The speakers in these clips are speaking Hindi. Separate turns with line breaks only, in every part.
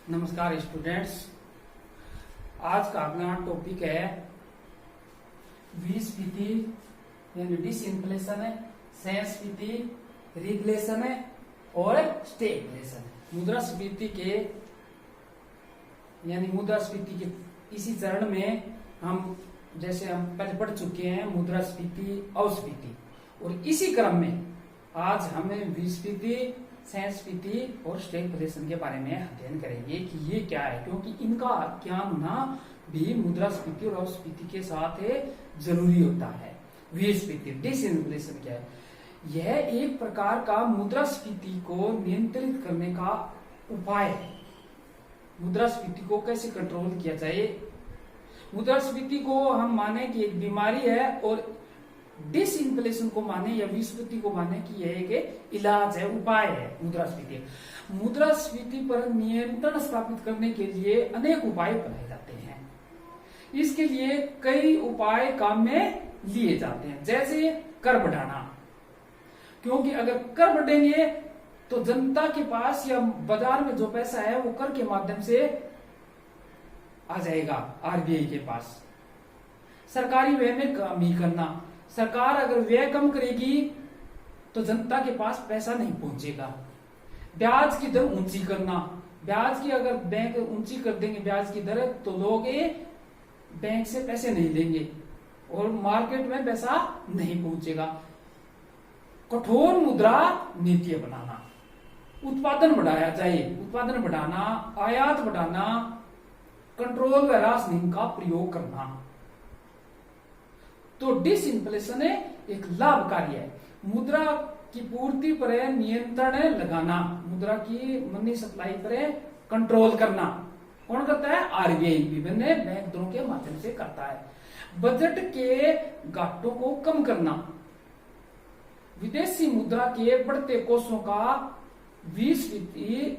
नमस्कार स्टूडेंट्स। आज का अपना टॉपिक है विस्फीति यानी डिसइंफ्लेशन है, संस्फीति, रिफ्लेशन है और स्टेगफ्लेशन। मुद्रास्फीति के यानी मुद्रास्फीति के इसी चरण में हम जैसे हम पहले पढ़ चुके हैं मुद्रास्फीति, अस्फीति, और इसी क्रम में आज हमें विस्फीति, संस्फीति और स्टेगफ्लेशन के बारे में अध्ययन करेंगे कि ये क्या है, क्योंकि इनका ज्ञान होना भी मुद्रास्फीति और अस्फीति के साथ जरूरी होता है। विस्फीति, डिसइंफ्लेशन क्या है? यह एक प्रकार का मुद्रास्फीति को नियंत्रित करने का उपाय है। मुद्रास्फीति को कैसे कंट्रोल किया जाए? मुद्रास्फीति को हम माने कि एक बीमारी है और डिसइंफ्लेशन को माने या विस्फीति को माने कि यह एक इलाज है, उपाय है। मुद्रास्फीति पर नियंत्रण स्थापित करने के लिए अनेक उपाय बनाए जाते हैं। इसके लिए कई उपाय काम में लिए जाते हैं, जैसे कर बढ़ाना, क्योंकि अगर कर बढ़ेंगे तो जनता के पास या बाजार में जो पैसा है वो कर के माध्यम से आ जाएगा आरबीआई के पास। सरकारी व्यय में कमी करना, सरकार अगर व्यय कम करेगी तो जनता के पास पैसा नहीं पहुंचेगा। ब्याज की दर ऊंची करना, ब्याज की अगर बैंक ऊंची कर देंगे ब्याज की दर तो लोग बैंक से पैसे नहीं लेंगे और मार्केट में पैसा नहीं पहुंचेगा। कठोर मुद्रा नीति बनाना, उत्पादन बढ़ाया जाए, उत्पादन बढ़ाना, आयात बढ़ाना, कंट्रोल व ह्रास नीति का प्रयोग करना। तो डिसइंफ्लेशन एक लाभकारी है। मुद्रा की पूर्ति पर नियंत्रण लगाना, मुद्रा की मनी सप्लाई पर कंट्रोल करना कौन करता है? आरबीआई विभिन्न बैंक दरों के माध्यम से करता है। बजट के घाटों को कम करना, विदेशी मुद्रा के बढ़ते कोषों का विस्फीति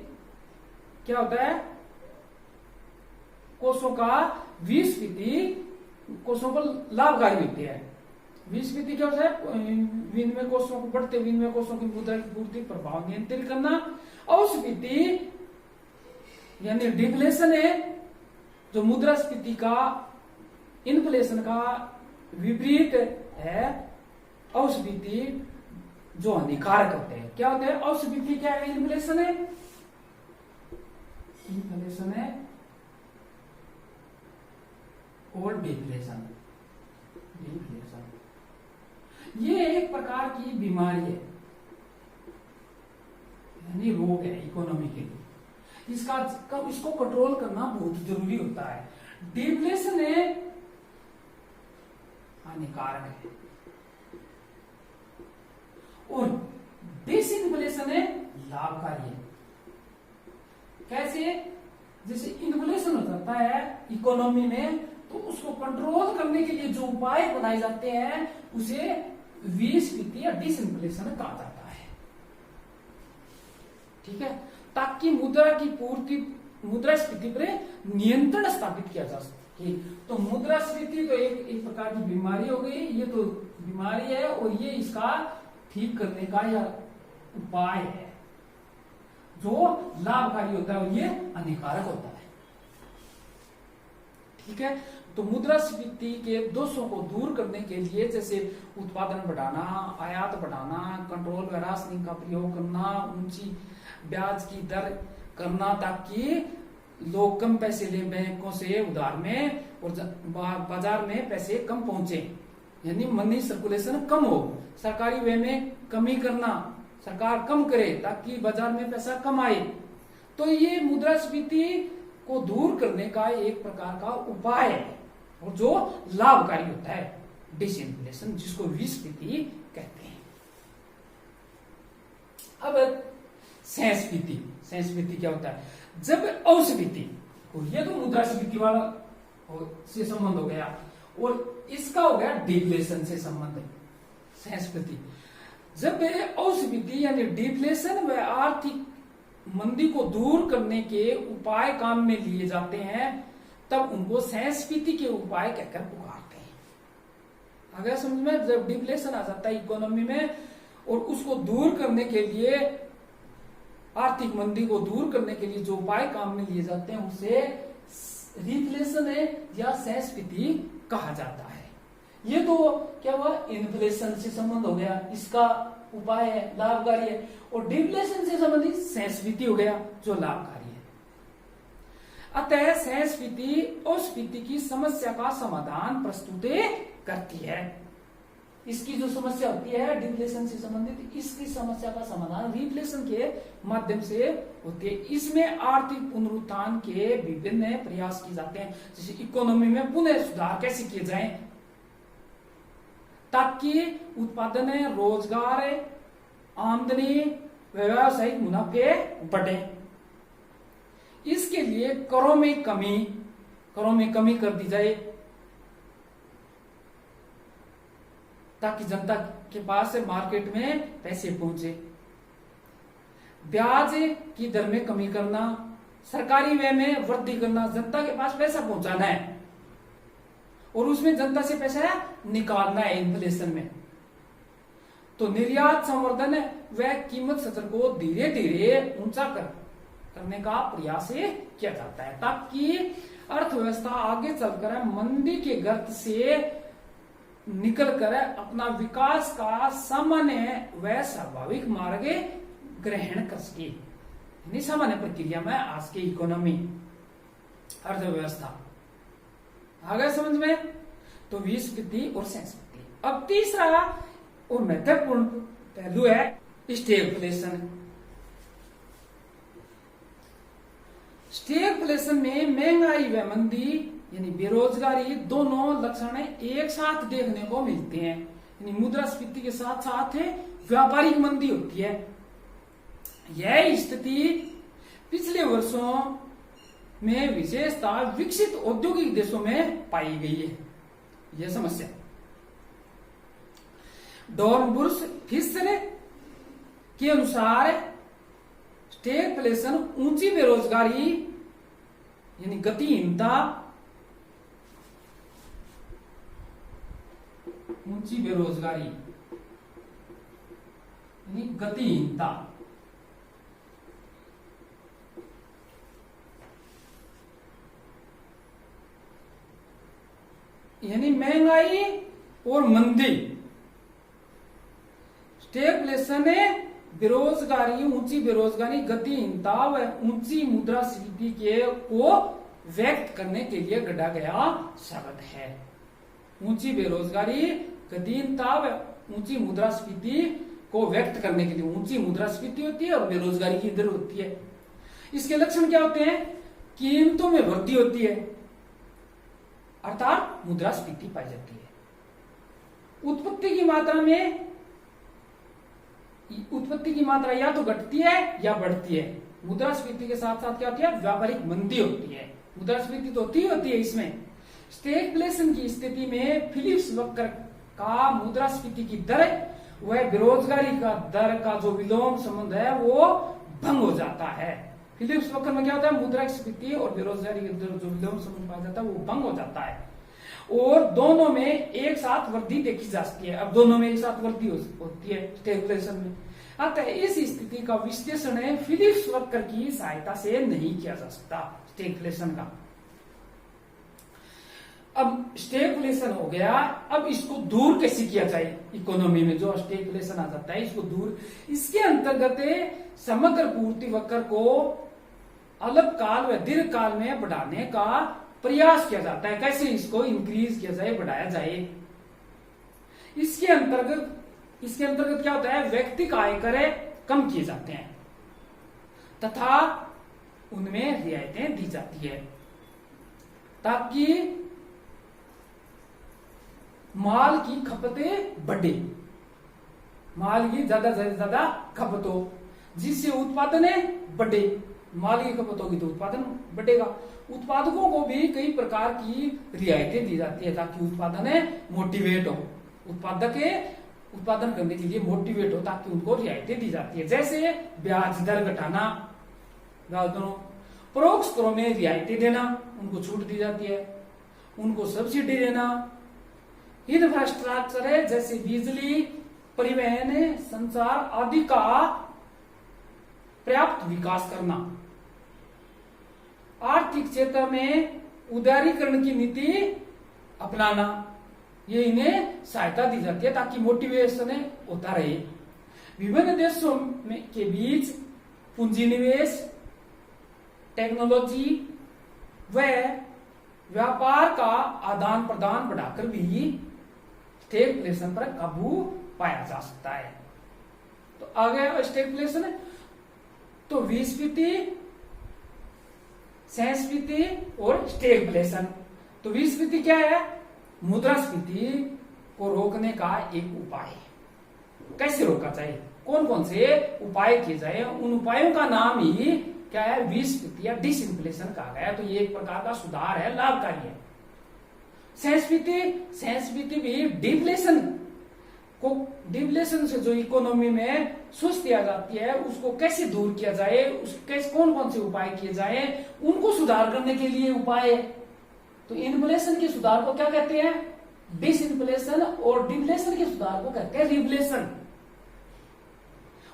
क्या होता है? कोषों का विस्फीति कोषों को लाभकारी होती है। विस्फीति क्या होता है? विनिमय कोषों को, बढ़ते विनिमय कोषों की मुद्रा की पूर्ति प्रभाव नियंत्रित करना। अस्फीति यानी डिफ्लेशन है, जो मुद्रास्फीति का इन्फ्लेशन का विपरीत है। अस्फीति जो हानिकारक होते हैं, क्या होते हैं? अस्फीति क्या है? इन्फ्लेशन है, इन्फ्लेशन है और डिफ्लेशन। ये एक प्रकार की बीमारी है यानी रोग है इकोनॉमी के लिए। इसको कंट्रोल करना बहुत जरूरी होता है। डिफ्लेशन है हानिकारक है और डिसइंफ्लेशन है लाभकारी है। कैसे? जैसे इन्फ्लेशन हो जाता है इकोनॉमी में तो उसको कंट्रोल करने के लिए जो उपाय बनाए जाते हैं उसे विस्फीति या डिसइंफ्लेशन कहा जाता है। ठीक है, ताकि मुद्रा की पूर्ति, मुद्रास्फीति पर नियंत्रण स्थापित किया जा सके। तो मुद्रास्फीति तो एक प्रकार की बीमारी हो गई, ये तो बीमारी है और ये इसका ठीक करने का या उपाय है जो लाभकारी होता है और ये हानिकारक होता है। ठीक है, तो मुद्रास्फीति के दोषों को दूर करने के लिए जैसे उत्पादन बढ़ाना, आयात बढ़ाना, कंट्रोल व ह्रास नीति का प्रयोग करना, ऊंची ब्याज की दर करना ताकि लोग कम पैसे ले बैंकों से उधार में और बाजार में पैसे कम पहुंचे, यानी मनी सर्कुलेशन कम हो। सरकारी व्यय में कमी करना, सरकार कम करे ताकि बाजार में पैसा कम आए। तो ये मुद्रास्फीति को दूर करने का एक प्रकार का उपाय है और जो लाभकारी होता है। डिसइंफ्लेशन जिसको विस्फीति कहते हैं। अब संस्फीति, संस्फीति क्या होता है? जब अस्फीति, ये तो मुद्रास्फीति वाला से संबंध हो गया और इसका हो गया डिफ्लेशन से संबंध। संस्फीति जब अस्फीति यानी डिफ्लेशन व आर्थिक मंदी को दूर करने के उपाय काम में लिए जाते हैं तब उनको संस्फीति के उपाय कहकर पुकारते हैं। अगर समझ में, जब डिफ्लेशन आ जाता है इकोनॉमी में और उसको दूर करने के लिए आर्थिक मंदी को दूर करने के लिए जो उपाय काम में लिए जाते हैं उसे रिफ्लेशन है या सहस्फीति कहा जाता है। ये तो क्या हुआ, इन्फ्लेशन से संबंध हो गया, इसका उपाय है, लाभकारी है। और डिफ्लेशन से संबंधित सहस्फीति हो गया जो लाभकारी है। अतः सहस्फीति और स्फीति की समस्या का समाधान प्रस्तुत करती है। इसकी जो समस्या होती है डिफ्लेशन से संबंधित, इसकी समस्या का समाधान रिफ्लेशन के माध्यम से होती है। इसमें आर्थिक पुनरुत्थान के विभिन्न प्रयास किए जाते हैं, जैसे इकोनॉमी में पुनः सुधार कैसे किए जाए ताकि उत्पादन, रोजगार, आमदनी, व्यावसायिक मुनाफे बढ़े। इसके लिए करों में कमी कर दी जाए ताकि जनता के पास मार्केट में पैसे पहुंचे। ब्याज की दर में कमी करना, सरकारी व्यय में वृद्धि करना, जनता के पास पैसा पहुंचाना है और उसमें जनता से पैसा निकालना है इन्फ्लेशन में। तो निर्यात संवर्धन व कीमत सत्र को धीरे धीरे ऊंचा करने का प्रयास किया जाता है ताकि अर्थव्यवस्था आगे चलकर मंदी के गर्त से निकलकर अपना विकास का सामान्य व स्वाभाविक मार्ग ग्रहण कर सके। सामान्य प्रक्रिया में आज की इकोनॉमी, अर्थव्यवस्था आ गया समझ में। तो विस्फीति और सहस्फीति। अब तीसरा और महत्वपूर्ण पहलू है स्टैगफ्लेशन। स्टैगफ्लेशन में महंगाई व मंदी यानी बेरोजगारी दोनों लक्षण एक साथ देखने को मिलते हैं। यानी मुद्रास्फीति के साथ साथ व्यापारिक मंदी होती है। यह स्थिति पिछले वर्षों में विशेषता विकसित औद्योगिक देशों में पाई गई है। यह समस्या डॉर्नबुर्स फिशर के अनुसार स्टैगफ्लेशन ऊंची बेरोजगारी यानी गतिहीनता, ऊंची बेरोजगारी यानी गतिहीनता, यानी महंगाई और मंदी, स्टैगफ्लेशन बेरोजगारी, ऊंची बेरोजगारी, गतिहीनता व ऊंची मुद्रास्फीति के को व्यक्त करने के लिए गढ़ा गया शब्द है। ऊंची बेरोजगारी, गतिहीनता व ऊंची मुद्रास्फीति को व्यक्त करने के लिए ऊंची मुद्रास्फीति होती है और बेरोजगारी की दर होती है। इसके लक्षण क्या होते हैं? कीमतों में वृद्धि होती है अर्थात मुद्रास्फीति पाई जाती है। उत्पत्ति की मात्रा या तो घटती है या बढ़ती है। मुद्रास्फीति के साथ साथ क्या होती है? व्यापारिक मंदी होती है। मुद्रास्फीति तो होती है इसमें। स्टैगफ्लेशन की स्थिति में फिलिप्स वक्र का मुद्रास्फीति की दर व बेरोजगारी का दर का जो विलोम संबंध है वो भंग हो जाता है। फिलिप्स वक्र में क्या होता है? मुद्रास्फीति और बेरोजगारी की दर जो विलोम संबंध पाया जाता है वो भंग हो जाता है और दोनों में एक साथ वृद्धि देखी जा सकती है। अब दोनों में एक साथ वृद्धि होती है स्टैगफ्लेशन में। अतः इस स्थिति का विश्लेषण फिलिप्स वक्र की सहायता से नहीं किया जा सकता स्टैगफ्लेशन का। अब स्टैगफ्लेशन हो गया, अब इसको दूर कैसे किया जाए? इकोनॉमी में जो स्टैगफ्लेशन आ जाता है इसको दूर, इसके अंतर्गत समग्र पूर्ति वक्र को अल्प काल व दीर्घ काल में बढ़ाने का प्रयास किया जाता है। कैसे इसको इंक्रीज किया जाए, बढ़ाया जाए? इसके अंतर्गत क्या होता है? व्यक्तिगत आयकर कम किए जाते हैं तथा उनमें रियायतें दी जाती है ताकि माल की खपतें बढ़े, माल की ज्यादा से ज्यादा खपत हो जिससे उत्पादन बढ़े। माल की खपत होगी तो उत्पादन बढ़ेगा। उत्पादकों को भी कई प्रकार की रियायतें दी जाती है ताकि उत्पादन मोटिवेट हो, उत्पादक उत्पादन करने के लिए मोटिवेट हो ताकि उनको रियायतें दी जाती है। जैसे ब्याज दर घटाना, परोक्ष करों में रियायतें देना, उनको छूट दी जाती है, उनको सब्सिडी देना। इंफ्रास्ट्रक्चर है जैसे बिजली, परिवहन, संचार आदि का पर्याप्त विकास करना, आर्थिक क्षेत्र में उदारीकरण की नीति अपनाना, ये इन्हें सहायता दी जाती है ताकि मोटिवेशन होता रहे। विभिन्न देशों के बीच पूंजी निवेश, टेक्नोलॉजी व व्यापार का आदान प्रदान बढ़ाकर भी स्टैगफ्लेशन पर काबू पाया जा सकता है। तो आ गया स्टैगफ्लेशन। तो विस्फीति, संस्फीति और स्टैगफ्लेशन। तो विस्फीति क्या है? मुद्रास्फीति को रोकने का एक उपाय है। कैसे रोका जाए, कौन कौन से उपाय किए जाए, उन उपायों का नाम ही क्या है? विस्फीति या डिसइंफ्लेशन कहा गया। तो ये एक प्रकार का सुधार है, लाभकारी है। संस्फीति भी डिफ्लेशन से जो इकोनॉमी में सुस्ती आ जाती है उसको कैसे दूर किया जाए, कैसे कौन कौन से उपाय किए जाए, उनको सुधार करने के लिए उपाय है। तो इन्फ्लेशन के सुधार को क्या कहते हैं? डिसइंफ्लेशन, और डिफ्लेशन के सुधार को कहते हैं रिफ्लेशन।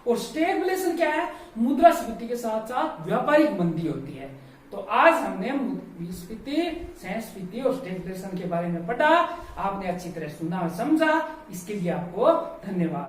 और स्टैगफ्लेशन क्या है? मुद्रास्फीति के साथ साथ व्यापारिक मंदी होती है। तो आज हमने विस्फीति, संस्फीति और स्टैगफ्लेशन के बारे में पढ़ा। आपने अच्छी तरह सुना और समझा, इसके लिए आपको धन्यवाद।